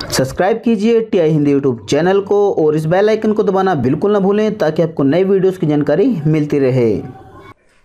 Subscribe कीजिए TI Hindi YouTube channel को और इस बेल आइकन को दबाना बिल्कुल ना भूलें ताकि आपको नई वीडियोस की जानकारी मिलती रहे।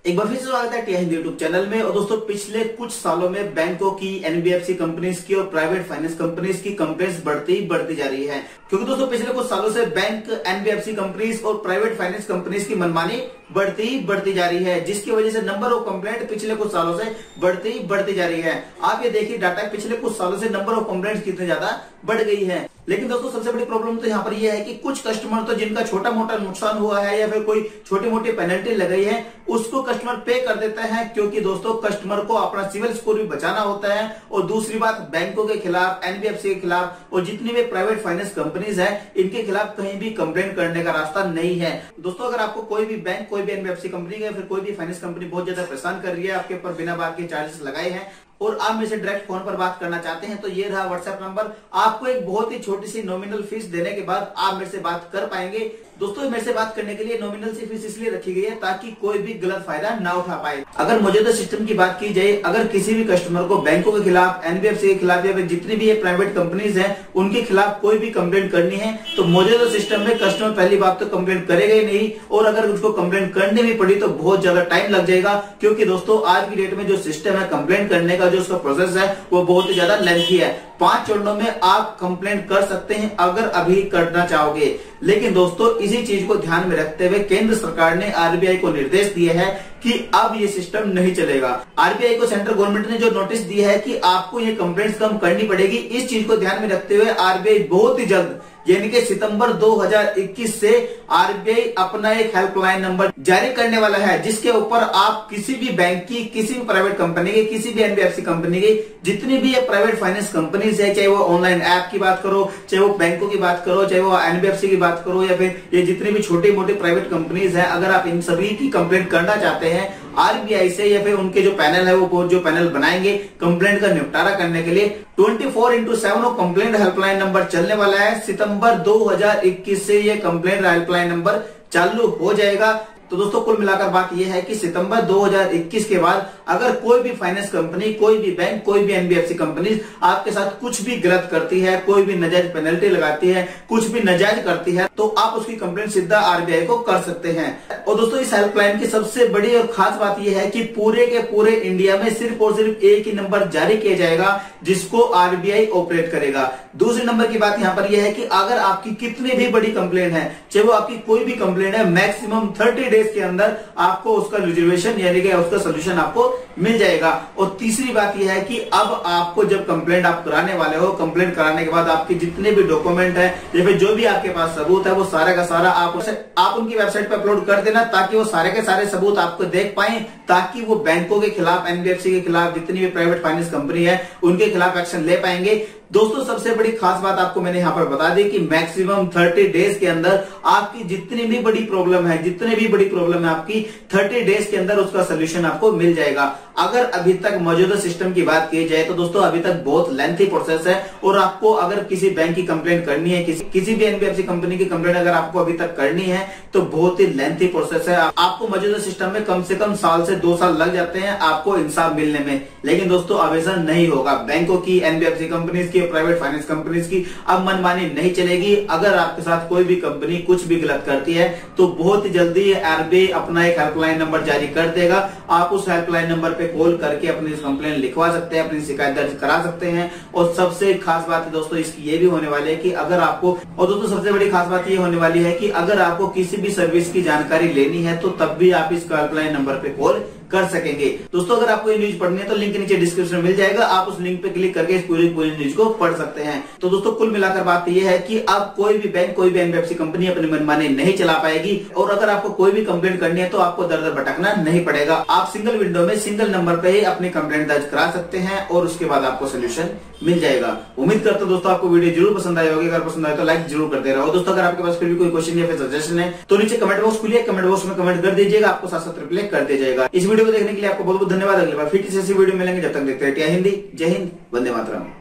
एक बार फिर से स्वागत है टीआई हिंदी यूट्यूब चैनल में। और दोस्तों, पिछले कुछ सालों में बैंकों की, एनबीएफसी कंपनीज की और प्राइवेट फाइनेंस कंपनीज की कंप्लेंट्स बढ़ती जा रही है, क्योंकि दोस्तों पिछले कुछ सालों से बैंक, एनबीएफसी कंपनीज और प्राइवेट फाइनेंस कंपनीज की मनमानी बढ़ती जा रही है, जिसकी वजह से नंबर ऑफ कंप्लेंट पिछले कुछ सालों से बढ़ती जा रही है। आप ये देखिए डाटा, पिछले कुछ सालों से नंबर ऑफ कंप्लेंट कितने ज्यादा बढ़ गई है। लेकिन दोस्तों सबसे बड़ी प्रॉब्लम तो यहाँ पर यह है कि कुछ कस्टमर तो जिनका छोटा मोटा नुकसान हुआ है या फिर कोई छोटी मोटी पेनल्टी लगाई है, उसको कस्टमर पे कर देता है, क्योंकि दोस्तों कस्टमर को अपना सिविल स्कोर भी बचाना होता है। और दूसरी बात, बैंकों के खिलाफ, एनबीएफसी के खिलाफ और जितनी भी प्राइवेट फाइनेंस कंपनीज है, इनके खिलाफ कहीं भी कंप्लेंट करने का रास्ता नहीं है। दोस्तों, अगर आपको कोई भी बैंक, कोई भी एनबीएफसी कंपनी या फिर कोई भी फाइनेंस कंपनी बहुत ज्यादा परेशान कर रही है, आपके ऊपर बिना बात के चार्जेस लगाए हैं और आप मेरे से डायरेक्ट फोन पर बात करना चाहते हैं, तो ये रहा व्हाट्सएप नंबर। आपको एक बहुत ही छोटी सी नॉमिनल फीस देने के बाद आप मेरे से बात कर पाएंगे। दोस्तों, मेरे से बात करने के लिए नॉमिनल सी फीस इसलिए रखी गई है ताकि कोई भी गलत फायदा ना उठा पाए। अगर मौजूदा सिस्टम की बात की जाए, अगर किसी भी कस्टमर को बैंकों के खिलाफ, एनबीएफसी के खिलाफ या फिर जितनी भी ये प्राइवेट कंपनीज हैं, उनके खिलाफ कोई भी कंप्लेंट करनी है, तो मौजूदा सिस्टम में कस्टमर पहली बात तो कंप्लेंट करेगा ही नहीं, और अगर उसको कंप्लेंट करने भी पड़ी तो बहुत ज्यादा टाइम लग जाएगा, क्योंकि दोस्तों आज की डेट में जो सिस्टम है कंप्लेंट करने का, जो उसका प्रोसेस है, वो बहुत ही ज्यादा लेंथी है। 5 चरणों में आप कंप्लेंट कर सकते हैं अगर अभी करना चाहोगे। लेकिन दोस्तों, इसी चीज को ध्यान में रखते हुए केंद्र सरकार ने आरबीआई को निर्देश दिए हैं कि अब ये सिस्टम नहीं चलेगा। आरबीआई को सेंट्रल गवर्नमेंट ने जो नोटिस दिया है कि आपको ये कंप्लेंट्स कम करनी पड़ेगी, इस चीज को ध्यान में रखते हुए आरबीआई बहुत ही जल्द, यानी कि सितंबर 2021 से आरबीआई अपना एक हेल्पलाइन नंबर जारी करने वाला है, जिसके ऊपर आप किसी भी बैंक की, किसी भी प्राइवेट कंपनी की, किसी भी एनबीएफसी कंपनी की, जितनी भी ये प्राइवेट फाइनेंस कंपनीज है, चाहे वो ऑनलाइन ऐप की बात करो, चाहे वो बैंकों की बात करो, चाहे वो एनबीएफसी की बात करो, या फिर ये जितनी भी छोटी मोटी प्राइवेट कंपनीज है, अगर आप इन सभी की कंप्लेंट करना चाहते हैं आरबीआई से, या फिर उनके जो पैनल है, वो जो पैनल बनाएंगे कंप्लेंट का निपटारा करने के लिए, 24/7 कंप्लेंट हेल्पलाइन नंबर चलने वाला है। सितंबर 2021 से ये कंप्लेंट हेल्पलाइन नंबर चालू हो जाएगा। तो दोस्तों, कुल मिलाकर बात यह है कि सितंबर 2021 के बाद अगर कोई भी फाइनेंस कंपनी, कोई भी बैंक, कोई भी एनबीएफसी कंपनी आपके साथ कुछ भी गलत करती है, कोई भी नाजायज पेनल्टी लगाती है, कुछ भी नाजायज करती है, तो आप उसकी कंप्लेंट सीधा आरबीआई को कर सकते हैं। और दोस्तों, इस हेल्पलाइन की सबसे बड़ी और खास बात यह है कि पूरे के पूरे इंडिया में सिर्फ और सिर्फ एक ही नंबर जारी किया जाएगा, जिसको आरबीआई ऑपरेट करेगा। दूसरे नंबर की बात यहां पर यह है कि अगर आपकी कितनी भी बड़ी कंप्लेंट है, चाहे वो आपकी कोई भी कंप्लेंट है, मैक्सिमम 30 डेज के अंदर आपको उसका रिजर्वेशन यानी कि उसका सोल्यूशन आपको मिल जाएगा। और तीसरी बात यह है कि अब आपको जब कंप्लेंट आप कराने वाले हो, कंप्लेंट कराने के बाद आपके जितने भी डॉक्यूमेंट है या फिर जो भी आपके पास सबूत है, वो सारा का सारा आप उनकी वेबसाइट पर अपलोड कर देना, ताकि वो सारे के सारे सबूत आपको देख पाए, ताकि वो बैंकों के खिलाफ, एनबीएफसी के खिलाफ, जितनी भी प्राइवेट फाइनेंस कंपनी है, उनके खिलाफ एक्शन ले पाएंगे। दोस्तों, सबसे बड़ी खास बात आपको मैंने यहां पर बता दी कि मैक्सिमम 30 डेज के अंदर आपकी जितनी भी बड़ी प्रॉब्लम है, जितनी भी बड़ी प्रॉब्लम है आपकी, 30 डेज के अंदर उसका सोल्यूशन आपको मिल जाएगा। अगर अभी तक मौजूदा सिस्टम की बात की जाए तो दोस्तों अभी तक बहुत लेंथी प्रोसेस है, और आपको अगर किसी बैंक की कंप्लेंट करनी है, किसी भी एनबीएफसी कंपनी की कंप्लेंट अगर आपको अभी तक करनी है, तो बहुत ही लेंथी प्रोसेस है। आपको मौजूदा सिस्टम में कम से कम साल से 2 साल लग जाते हैं आपको इंसाफ मिलने में। लेकिन दोस्तों, अब ऐसा नहीं होगा। बैंकों की, एनबीएफसी कंपनीज की, प्राइवेट फाइनेंस कंपनीज की अब मनमानी नहीं चलेगी। अगर आपके साथ कोई भी कंपनी कुछ भी गलत करती है, तो बहुत ही जल्दी आरबीआई अपना एक हेल्पलाइन नंबर जारी कर देगा। आप उस हेल्पलाइन नंबर पे कॉल करके अपनी कंप्लेंट लिखवा सकते हैं, अपनी शिकायत दर्ज करा सकते हैं। और सबसे खास बात है दोस्तों इसकी ये भी होने वाली है कि अगर आपको, और दोस्तों सबसे बड़ी खास बात ये होने वाली है कि अगर आपको किसी भी सर्विस की जानकारी लेनी है, तो तब भी आप इस हेल्पलाइन नंबर पे कॉल कर सकेंगे। दोस्तों, अगर आपको ये न्यूज पढ़नी है तो लिंक नीचे डिस्क्रिप्शन में मिल जाएगा, आप उस लिंक पे क्लिक करके इस पूरी न्यूज को पढ़ सकते हैं। तो दोस्तों, कुल मिलाकर बात ये है कि अब कोई भी बैंक, कोई भी एनबीएफसी कंपनी अपनी मनमानी नहीं चला पाएगी, और अगर आपको कोई भी कंप्लेंट करनी है तो आपको दर दर भटकना नहीं पड़ेगा। आप सिंगल विंडो में, सिंगल नंबर पे ही अपनी कंप्लेंट दर्ज करा सकते हैं, और उसके बाद आपको सोल्यूशन मिल जाएगा। उम्मीद करता हूं दोस्तों आपको वीडियो जरूर पसंद आई होगी। अगर पसंद आए तो लाइक जरूर करते रहो। दोस्तों, अगर आपके पास फिर भी कोई क्वेश्चन या फिर सजेशन है तो नीचे कमेंट बॉक्स खुलिए, कमेंट बॉक्स में कमेंट कर दीजिएगा, आपको साथ साथ रिप्लाई कर दिया जाएगा। इस वीडियो को देखने के लिए आपको बहुत बहुत धन्यवाद। अगली बार फिर किसी ऐसी वीडियो मिलेंगे, जब तक देखते रहिए टीआई हिंदी। जय हिंद, वंदे मातरम।